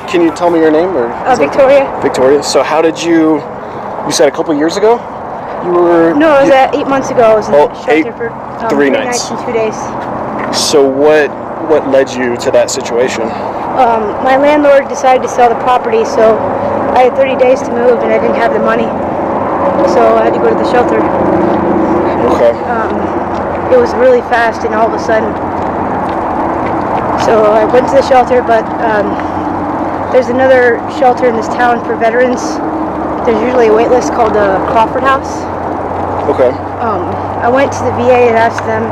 can you tell me your name? Or Victoria. Victoria. So how did you said a couple years ago? You were... No, it was 8 months ago. I was in the shelter for 3 nights and 2 days. So what led you to that situation? My landlord decided to sell the property, so I had 30 days to move and I didn't have the money. So I had to go to the shelter. Okay. It was really fast and all of a sudden. So I went to the shelter, but there's another shelter in this town for veterans. There's usually a wait list called the Crawford House. Okay. I went to the VA and asked them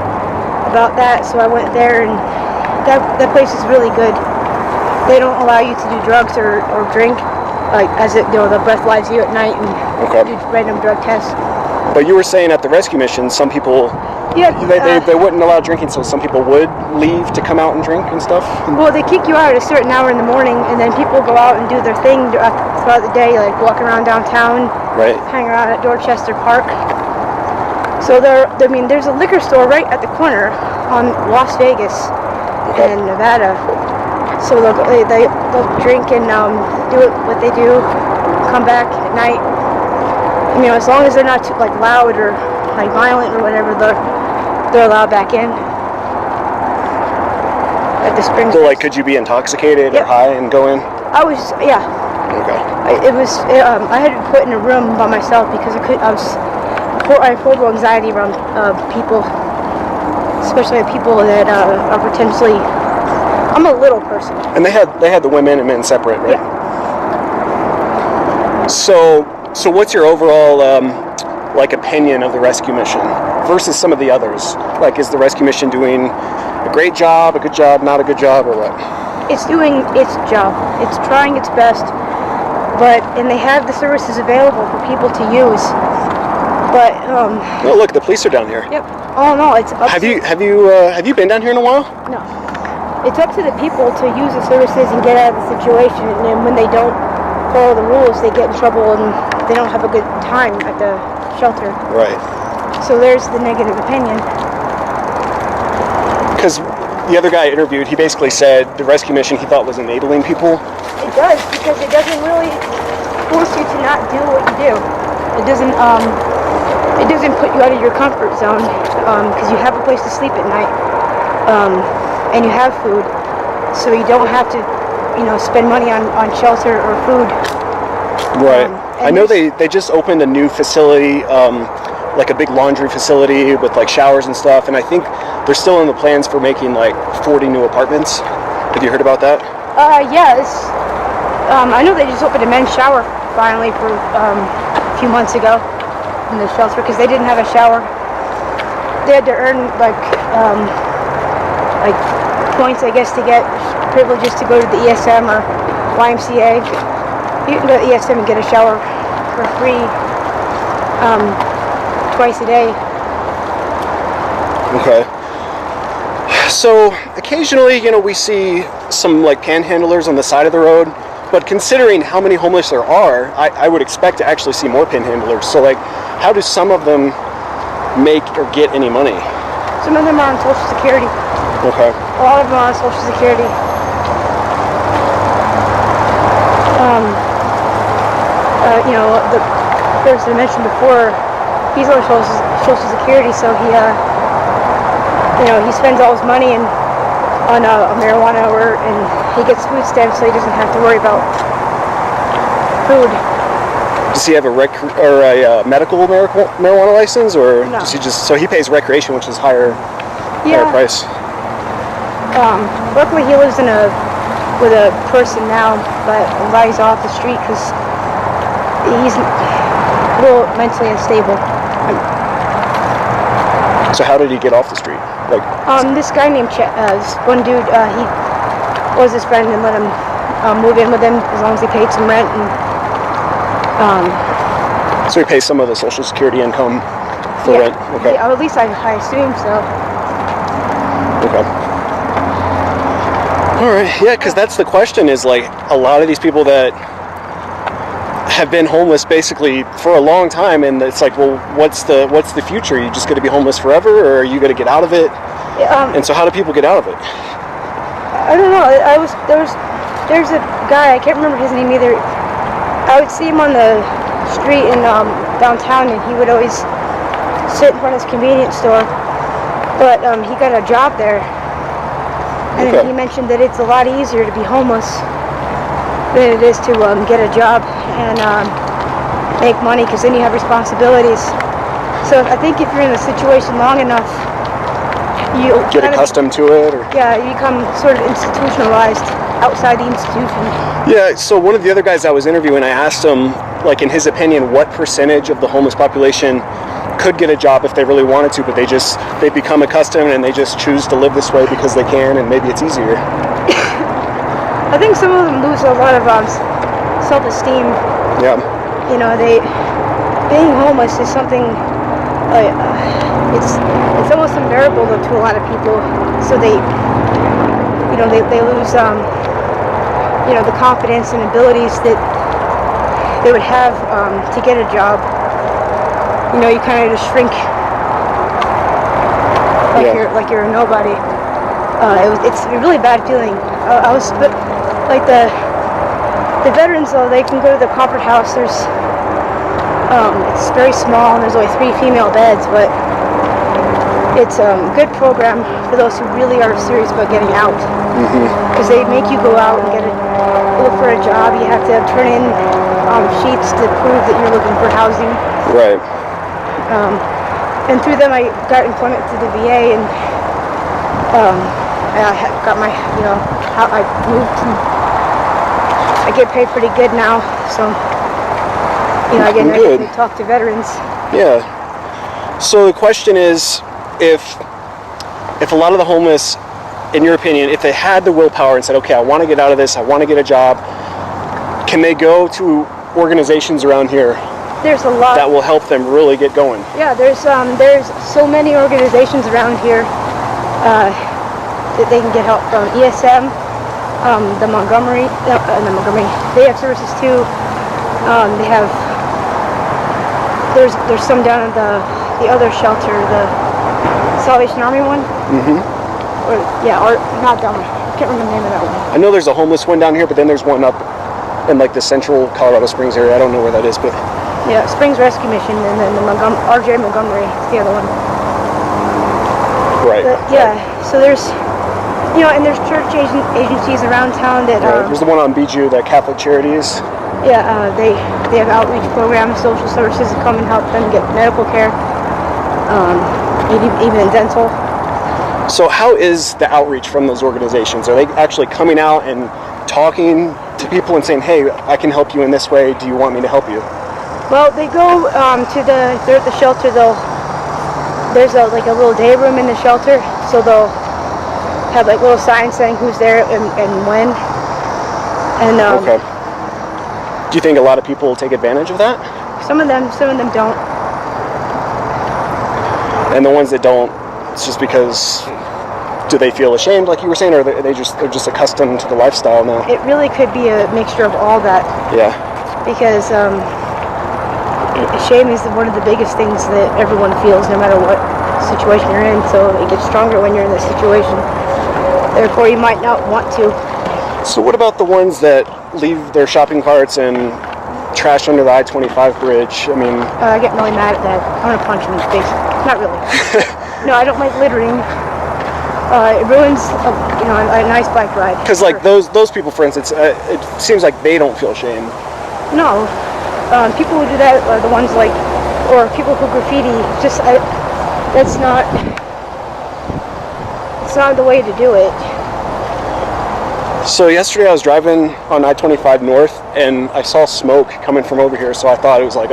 about that, so I went there, and that place is really good. They don't allow you to do drugs or drink, like they'll breathalyze you at night and do random drug tests. But you were saying at the rescue mission, some people, they wouldn't allow drinking, so some people would leave to come out and drink and stuff? Well, they kick you out at a certain hour in the morning, and then people go out and do their thing throughout the day, like walking around downtown, hang around at Dorchester Park. So there's a liquor store right at the corner on Las Vegas and Nevada. So they'll drink and do what they do, come back at night. And, as long as they're not too loud or violent or whatever, they're allowed back in. At the Springs. So could you be intoxicated or high and go in? I was, yeah. Okay. I had to be put in a room by myself because I have horrible anxiety around people, especially people that are potentially. I'm a little person. And they had the women and men separate, right? Yeah. So what's your overall opinion of the rescue mission versus some of the others? Is the rescue mission doing a great job, a good job, not a good job, or what? It's doing its job. It's trying its best, and they have the services available for people to use. But oh, look, the police are down here. Yep. Oh no, it's up. Have you been down here in a while? No. It's up to the people to use the services and get out of the situation. And when they don't follow the rules, they get in trouble and they don't have a good time at the shelter. Right. So there's the negative opinion. Because the other guy I interviewed, he basically said the rescue mission he thought was enabling people. It does, because it doesn't really force you to not do what you do. It doesn't put you out of your comfort zone because you have a place to sleep at night and you have food, so you don't have to spend money on shelter or food. Right. I know they just opened a new facility, like a big laundry facility with showers and stuff, and I think they're still in the plans for making 40 new apartments. Have you heard about that? Yes. I know they just opened a men's shower finally for a few months ago in the shelter because they didn't have a shower. They had to earn points, I guess, to get privileges to go to the ESM or YMCA. You can go to the ESM and get a shower for free twice a day. Okay. So occasionally, we see some panhandlers on the side of the road, but considering how many homeless there are, I would expect to actually see more panhandlers. So how do some of them make or get any money? Some of them are on Social Security. Okay. A lot of them are on Social Security. The person I mentioned before, he's on Social Security, so he spends all his money on marijuana, and he gets food stamps, so he doesn't have to worry about food. Does he have a medical marijuana license, or no? Does he so he pays recreation, which is higher price? Luckily, he lives with a person now, but he's off the street because he's a little mentally unstable. So how did he get off the street? This guy named this one dude, he was his friend and let him move in with him as long as he paid some rent. So he pays some of the Social Security income for rent? Okay. Yeah, or at least I assume so. Okay. All right. Yeah, because that's the question is a lot of these people that have been homeless basically for a long time, and it's well, what's the future? You just going to be homeless forever, or are you going to get out of it? And so how do people get out of it? I don't know. there's a guy, I can't remember his name either. I would see him on the street in downtown, and he would always sit in front of his convenience store. But he got a job there, and he mentioned that it's a lot easier to be homeless than it is to get a job and make money, because then you have responsibilities. So I think if you're in a situation long enough, you get accustomed to it. Or? Yeah, you become sort of institutionalized outside the institution. Yeah, so one of the other guys I was interviewing, I asked him, like, in his opinion, what percentage of the homeless population could get a job if they really wanted to, but they become accustomed and they just choose to live this way because they can, and maybe it's easier. I think some of them lose a lot of self-esteem. Yeah. You know, being homeless is something like it's almost unbearable to a lot of people. So they lose the confidence and abilities that they would have to get a job. You know, you kind of just shrink like you're a nobody. It's a really bad feeling. Like the veterans, though, they can go to the Comfort House. It's very small and there's only 3 female beds, but it's a good program for those who really are serious about getting out. Because they make you go out and look for a job. You have to turn in sheets to prove that you're looking for housing. Right. And through them, I got employment through the VA, and I got my, I moved, and I get paid pretty good now. So, I get to talk to veterans. Yeah. So the question is, if a lot of the homeless, in your opinion, if they had the willpower and said, okay, I want to get out of this, I want to get a job, can they go to organizations around here? There's a lot that will help them really get going. Yeah, there's so many organizations around here that they can get help from. ESM, the Montgomery, they have services too. They have there's some down at the other shelter, the Salvation Army one. Or not that one. I can't remember the name of that one. I know there's a homeless one down here, but then there's one up in like the central Colorado Springs area. I don't know where that is, but. Yeah, Springs Rescue Mission, and then the RJ Montgomery is the other one. Right. But, yeah, so there's, and there's church agencies around town that. There's the one on Bijou, the Catholic Charities. Yeah, they have outreach programs, social services that come and help them get medical care, even dental. So how is the outreach from those organizations? Are they actually coming out and talking to people and saying, hey, I can help you in this way, do you want me to help you? Well, they go they're at the shelter, there's a little day room in the shelter, so they'll have like little signs saying who's there and when. And okay. Do you think a lot of people take advantage of that? Some of them don't. And the ones that don't, it's just because, do they feel ashamed, like you were saying, or they're just accustomed to the lifestyle now? It really could be a mixture of all that. Yeah. Because shame is one of the biggest things that everyone feels, no matter what situation you're in. So it gets stronger when you're in this situation. Therefore, you might not want to. So what about the ones that leave their shopping carts and trash under the I-25 bridge? I mean, I get really mad at that. I want to punch them in the face. Not really. No, I don't like littering. It ruins a nice bike ride. Because like those people, for instance, it seems like they don't feel shame. No. People who do that are the ones or people who graffiti. It's not the way to do it. So yesterday I was driving on I-25 north and I saw smoke coming from over here, so I thought it was like,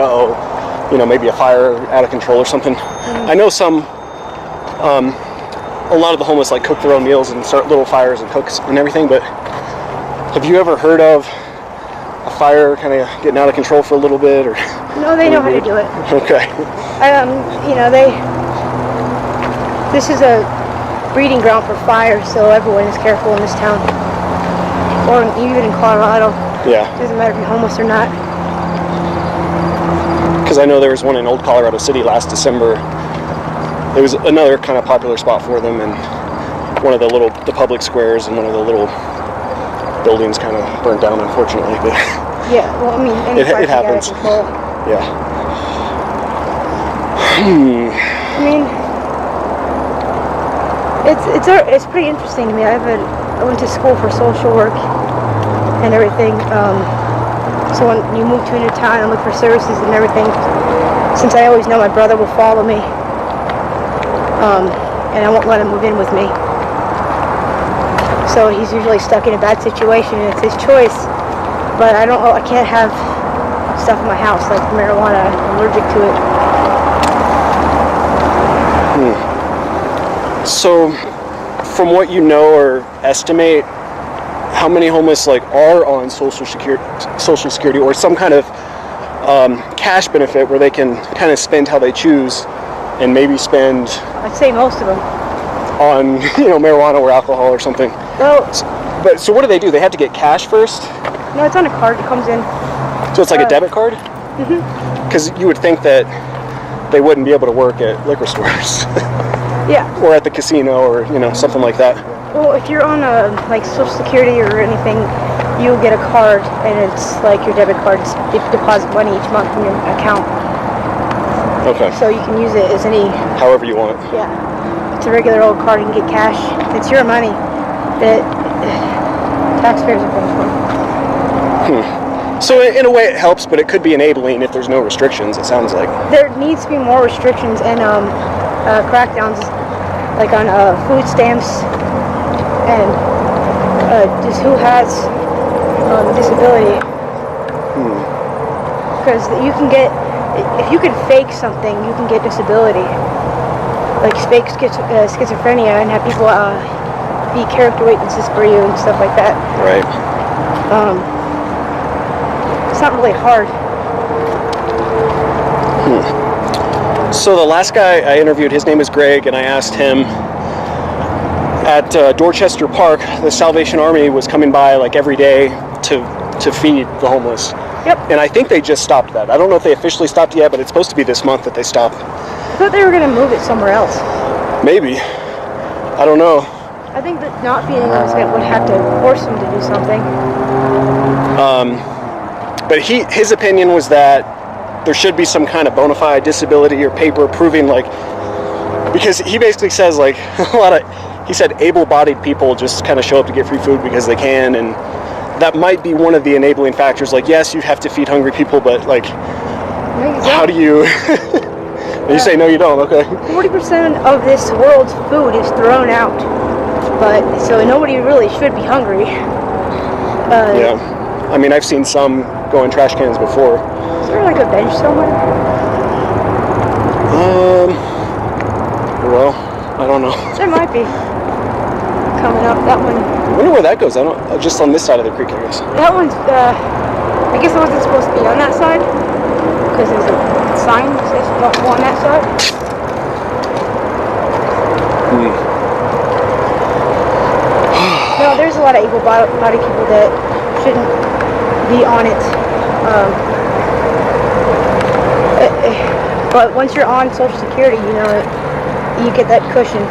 maybe a fire out of control or something. I know a lot of the homeless cook their own meals and start little fires and cooks and everything, but have you ever heard of a fire kind of getting out of control for a little bit? Or no, they know how to do it. Okay. This is a breeding ground for fire, so everyone is careful in this town. Or even in Colorado. Yeah. It doesn't matter if you're homeless or not. Because I know there was one in Old Colorado City last December. It was another kind of popular spot for them, and one of the public squares and one of the little buildings kind of burnt down, unfortunately. But yeah, well, I mean, it happens. Yeah. I mean, it's pretty interesting to me. I went to school for social work and everything. So when you move to a new town and look for services and everything, since I always know my brother will follow me, and I won't let him move in with me. So he's usually stuck in a bad situation, and it's his choice. But I can't have stuff in my house like marijuana. I'm allergic to it. So, from what you know or estimate, how many homeless are on Social Security or some kind of cash benefit where they can kind of spend how they choose, and maybe spend? I'd say most of them on marijuana or alcohol or something. Well, so what do? They have to get cash first? No, it's on a card. It comes in. So it's like a debit card? Mhm. Because you would think that they wouldn't be able to work at liquor stores. Yeah. Or at the casino or something like that. Well, if you're on Social Security or anything, you'll get a card, and it's like your debit card. You deposit money each month in your account. Okay. So you can use it as however you want. Yeah. It's a regular old card. You can get cash. It's your money that taxpayers are paying for. So in a way it helps, but it could be enabling if there's no restrictions, it sounds like. There needs to be more restrictions and crackdowns, like on food stamps and just who has disability. Because you can get, if you can fake something, you can get disability. Like fake schizophrenia and have people be character witnesses for you and stuff like that. Right. It's not really hard. So the last guy I interviewed, his name is Greg, and I asked him at Dorchester Park, the Salvation Army was coming by every day to feed the homeless. Yep. And I think they just stopped that. I don't know if they officially stopped yet, but it's supposed to be this month that they stop. I thought they were going to move it somewhere else. Maybe. I don't know. I think that not feeding them would have to force them to do something. But his opinion was that there should be some kind of bona fide disability or paper proving because he basically says he said able-bodied people just kind of show up to get free food because they can, and that might be one of the enabling factors. Yes, you have to feed hungry people, but how do you? You say no, you don't. Okay. 40% of this world's food is thrown out, so nobody really should be hungry. Yeah, I mean I've seen some go in trash cans before. Is there a bench somewhere? Well, I don't know. There might be. Coming up, that one. I wonder where that goes. I don't. Just on this side of the creek, I guess. That one's. I guess it wasn't supposed to be on that side because there's a sign that says don't go on that side. No, there's a lot of able-bodied people that shouldn't be on it. But once you're on Social Security, you get that cushion.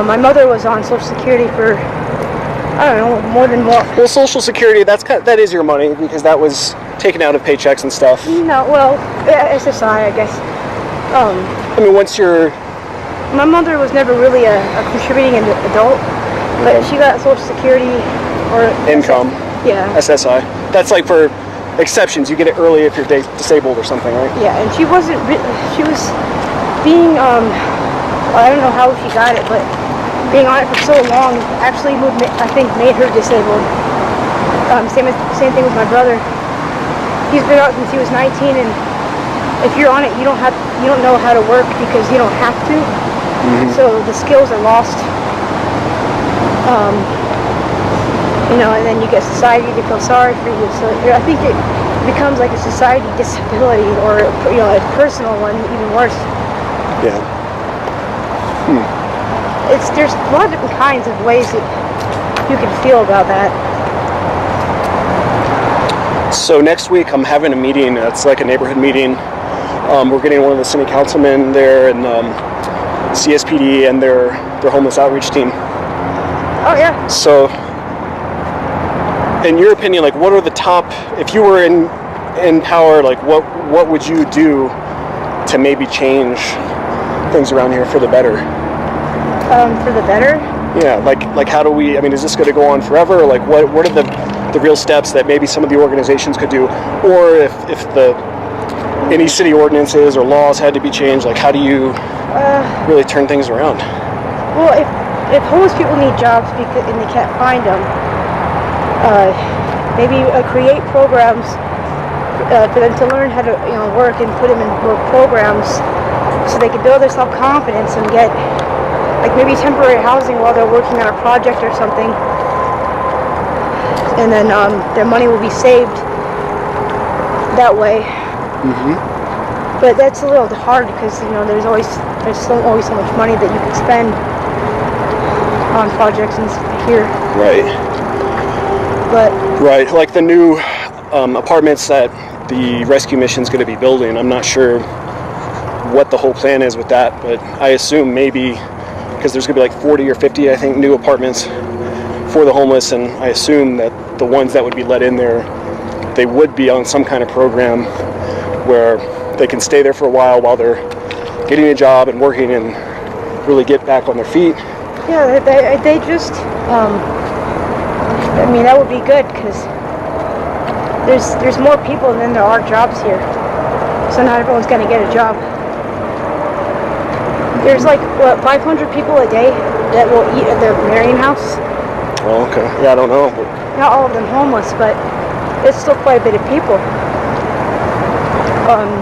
My mother was on Social Security for, I don't know, more than what. Well, Social Security, that is your money because that was taken out of paychecks and stuff. No, well, SSI, I guess. I mean, once you're... My mother was never really a contributing adult, but she got Social Security or... Income. Yeah. SSI. That's for exceptions. You get it early if you're disabled or something, right? Yeah, and she wasn't... She was being... I don't know how she got it, but being on it for so long actually I think made her disabled. Same thing with my brother. He's been out since he was 19, and if you're on it, you don't know how to work because you don't have to. Mm-hmm. So the skills are lost. And then you get society to feel sorry for you. So I think it becomes like a society disability, or a personal one, even worse. Yeah. There's a lot of different kinds of ways that you can feel about that. So next week I'm having a meeting. It's like a neighborhood meeting. We're getting one of the city councilmen there, and CSPD and their homeless outreach team. Oh yeah. So in your opinion, like what are the top, if you were in power, like what would you do to maybe change things around here for the better? For the better? Yeah, like how do we, I mean, is this going to go on forever? Or like what are the real steps that maybe some of the organizations could do? Or if any city ordinances or laws had to be changed, like how do you really turn things around? Well, if homeless people need jobs and they can't find them, maybe create programs for them to learn how to work and put them in work programs so they can build their self-confidence and get like maybe temporary housing while they're working on a project or something, and then their money will be saved that way. But that's a little hard because there's always so much money that you can spend on projects and here. Right. But right, like the new apartments that the rescue mission's going to be building. I'm not sure what the whole plan is with that, but I assume maybe because there's going to be like 40 or 50, I think, new apartments for the homeless, and I assume that the ones that would be let in there, they would be on some kind of program where they can stay there for a while they're getting a job and working and really get back on their feet. Yeah, they just, I mean, that would be good because there's more people than there are jobs here, so not everyone's going to get a job. There's like, 500 people a day that will eat at the Marion House. Oh, okay. Yeah, I don't know. Not all of them homeless, but it's still quite a bit of people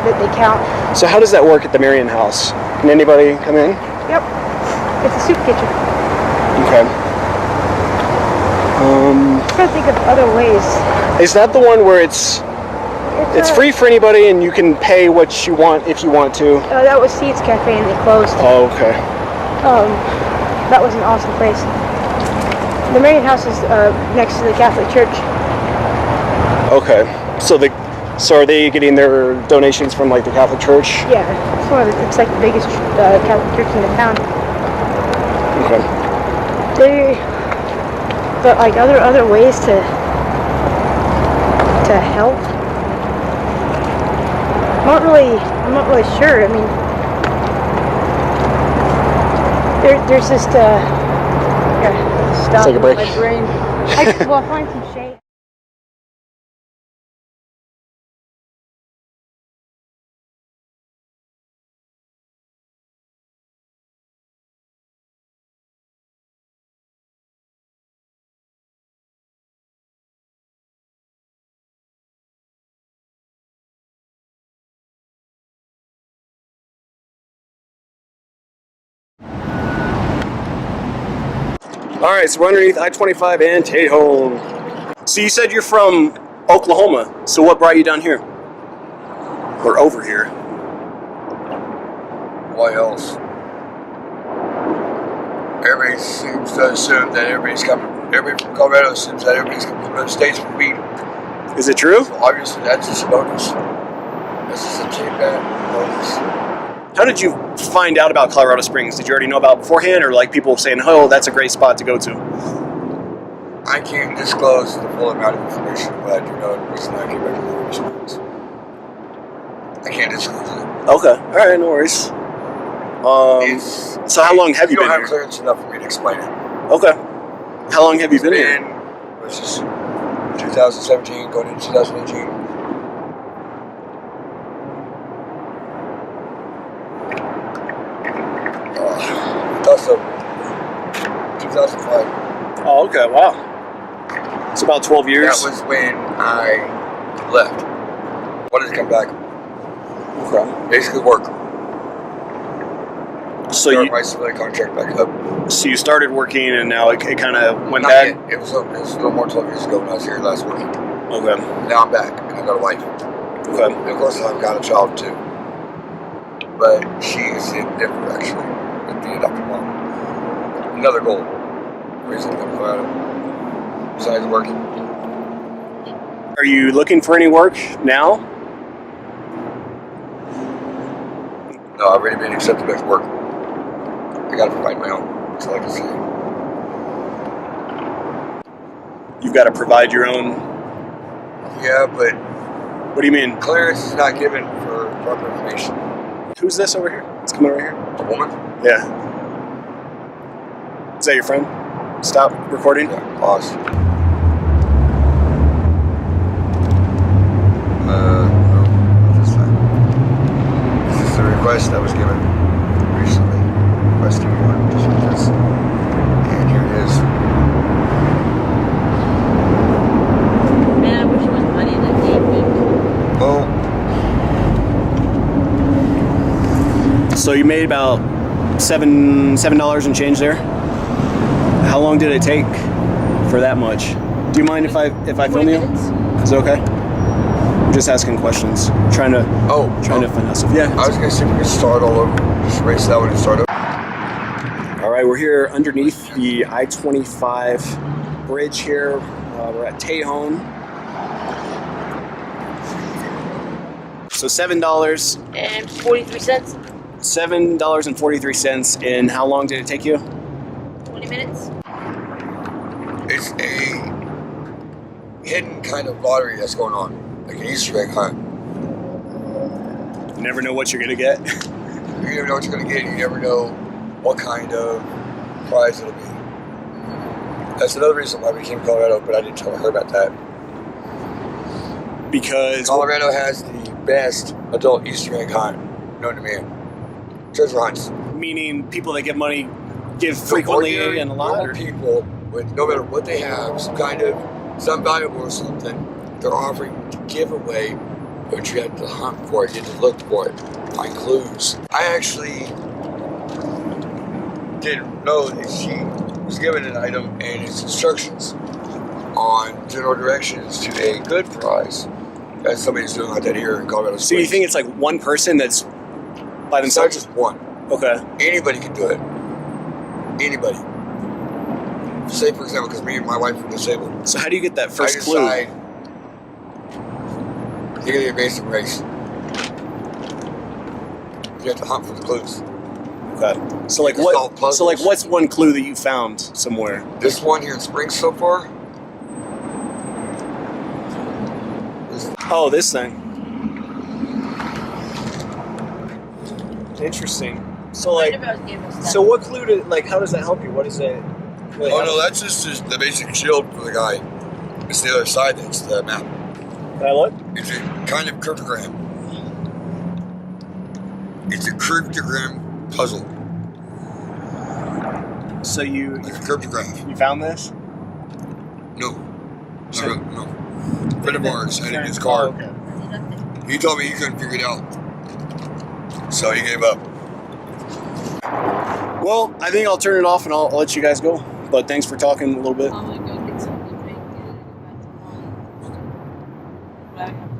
that they count. So how does that work at the Marion House? Can anybody come in? Yep. It's a soup kitchen. Okay. I'm trying to think of other ways. Is that the one where it's free for anybody and you can pay what you want if you want to? That was Seeds Cafe and they closed. Oh, okay. That was an awesome place. The Marion House is next to the Catholic Church. Okay. So are they getting their donations from like the Catholic Church? Yeah, it's like the biggest Catholic church in the town. Okay. But like other ways to help. I'm not really sure. I mean, there's just stuff take a break. In my brain. I'll find some shade. All right, so we're underneath I-25 and Tejon. So you said you're from Oklahoma. So what brought you down here? Or over here? Why else? Everybody seems to assume that everybody from Colorado assumes that everybody's coming from other states for weed. Is it true? So obviously that's just a bonus. That's just a cheap bonus. How did you find out about Colorado Springs? Did you already know about it beforehand, or like people saying, oh, that's a great spot to go to? I can't disclose the full amount of information, but I do know the reason I came back to Colorado Springs. I can't disclose it. Okay, all right, no worries. So how long have you been here? You don't have clearance enough for me to explain it. Okay. How long have you been here? This is 2017, going into 2018. Also, 2005. Oh, okay, wow. It's about 12 years. That was when I left. Wanted to come back. Okay. Basically work. So start my civilian contract back up. So you started working and now it kind of went Not back? Yet. It was a little more 12 years ago when I was here last week. Okay. Now I'm back and I got a wife. Okay. And of course I've got a child too. But she is indifferent actually. With the adopted mom. Another goal. Reason to come out besides working. Are you looking for any work now? No, I've already been accepted back to work. I gotta provide my own. That's all I can say. you've got to provide your own. Yeah, but What do you mean? clearance is not given for proper information. Who's this over here? It's coming over here. A woman? Yeah. Is that your friend? Stop recording. Yeah, pause. No, this time. This is the request that was given recently. Requesting one, just like this. And here it is. Man, I wish it was money that gave me. Well, So you made about $7 and change there. How long did it take for that much? Do you mind if I film you? Is it okay? I'm just asking questions. Trying to finesse it. Yeah. I was gonna see if we could start all over. Just erase that one and start over. All right, we're here underneath the I-25 bridge here. We're at Tejon. So $7. And 43 cents. $7.43. And how long did it take you? 20 minutes. It's a hidden kind of lottery that's going on, like an Easter egg hunt. You never know what you're gonna get. You never know what you're gonna get. You never know what kind of prize it'll be. That's another reason why we came to Colorado, but I didn't tell her about that. Because Colorado has the best adult Easter egg hunt known to man. Treasure hunts. meaning people that give money give frequently and a lot. Normal people with no matter what they have, some valuable or something, they're offering to give away, but you have to hunt for it, you have to look for it, find clues. I actually didn't know that she was given an item and its instructions on general directions to a good prize that somebody's doing like that here in Colorado Springs. So you think it's like one person that's by It's not themselves? just one. Okay. Anybody can do it. Anybody. Say, for example, because me and my wife are disabled. So how do you get that first I clue? decide you're going to be a basic race. You have to hunt for the clues. Okay. So like It's all puzzles. So like what's one clue that you found somewhere? This one here in Springs so far. Oh, this thing. Interesting. So like, so what clue to like? How does that help you? What is it? Really Oh help? no, that's just the basic shield for the guy. It's the other side that's the map. Can I look? It's a kind of cryptogram. It's a cryptogram puzzle. So you Like a cryptograph. you found this? No. So- No. A friend of ours had it in his car. Oh, okay. He told me he couldn't figure it out. So he gave up. Well, I think I'll turn it off and I'll let you guys go. But thanks for talking a little bit. I'm gonna go get something to drink and go back to mine.